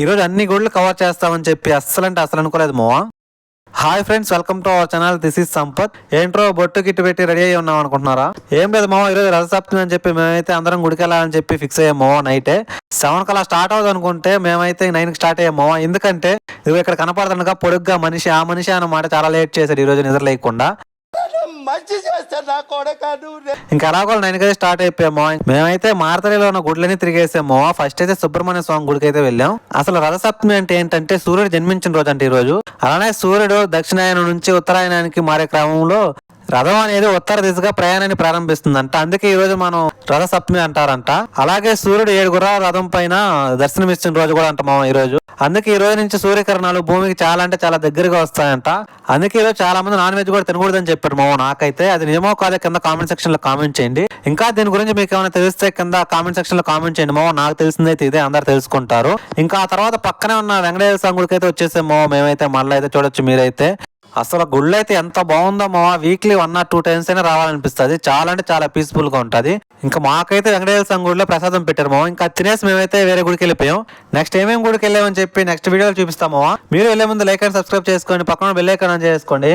ఈరోజు అన్ని గుళ్ళు కవర్ చేస్తామని చెప్పి అస్సలు అనుకోలేదు మావా. Hi friends, welcome to our channel. This is Sampath. ఏంట్రో బొట్టు గిట్టు పెట్టి రెడీ అయ్యి ఉన్నాం అనుకుంటున్నారా? ఏం లేదు మావా, ఈరోజు రథసప్తమి అని చెప్పి మేమైతే అందరం గుడికి వెళ్ళాలని చెప్పి ఫిక్స్ అయ్యాం మావా. నైటే 7 కల్లా స్టార్ట్ అవుతుంది అనుకుంటే మేమైతే 9కి స్టార్ట్ అయ్యాం మావా. ఎందుకంటే ఇది ఇక్కడ కనపడుతుండగా పొడుగ్గా మనిషి అన్నమాట చాలా లేట్ చేశాడు ఈ రోజు నిద్ర లేకుండా. ఇంకా అలా కూడా 9కి స్టార్ట్ అయిపోయాము. మేమైతే మార్తలిలో ఉన్న గుడ్లని తిరిగేసాము. ఫస్ట్ అయితే సుబ్రహ్మణ్య స్వామి గుడికి అయితే వెళ్ళాం. అసలు రథసప్తమి అంటే ఏంటంటే సూర్యుడు జన్మించిన రోజు అంటే ఈ రోజు. అలానే సూర్యుడు దక్షిణాయనం నుంచి ఉత్తరాయణానికి మారే క్రమంలో రథం అనేది ఉత్తర దిశగా ప్రయాణాన్ని ప్రారంభిస్తుందంట. అందుకే ఈ రోజు మనం రథసప్తమి అంటారంట. అలాగే సూర్యుడు 7 గుర్రాల రథం పైన దర్శనమిస్తున్న రోజు కూడా అంట ఈ రోజు. అందుకే ఈ రోజు నుంచి సూర్యకిరణాలు భూమికి చాలా అంటే చాలా దగ్గరగా వస్తాయంట. అందుకే ఈ రోజు చాలా మంది నాన్ వెజ్ కూడా తినకూడదని చెప్పారు నాకైతే అది నిజమో కాదో కింద కామెంట్ సెక్షన్ లో కామెంట్ చేయండి. ఇంకా దీని గురించి మీకు ఏమైనా తెలిస్తే కింద కామెంట్ సెక్షన్ లో కామెంట్ చేయండి నాకు తెలిసిందైతే ఇదే, అందరు తెలుసుకుంటారు. ఇంకా ఆ తర్వాత పక్కనే ఉన్న వెంకటేశ్వర స్వామి గుడికి అయితే వచ్చేసామో మేమైతే. మళ్ళీ అయితే చూడొచ్చు మీరైతే. అసలు గుళ్ళు అయితే ఎంత బాగుందో వీక్లీ 1 or 2 times అయినా రావాలనిపిస్తుంది. చాలా అంటే చాలా పీస్ఫుల్ గా ఉంటది. ఇంకా మాకైతే వెంకటేశ్వర స్వామి గుడిలో ప్రసాదం పెట్టారు ఇంకా తినేసి మేమైతే వేరే గుడికి వెళ్ళిపోయాం. నెక్స్ట్ ఏమేమి గుడికి వెళ్ళామని చెప్పి నెక్స్ట్ వీడియోలో చూపిస్తామో. మీరు వెళ్ళే ముందు లైక్ అండ్ సబ్స్క్రైబ్ చేసుకోండి, పక్కన బెల్ ఐకాన్ ఆన్ చేసుకోండి.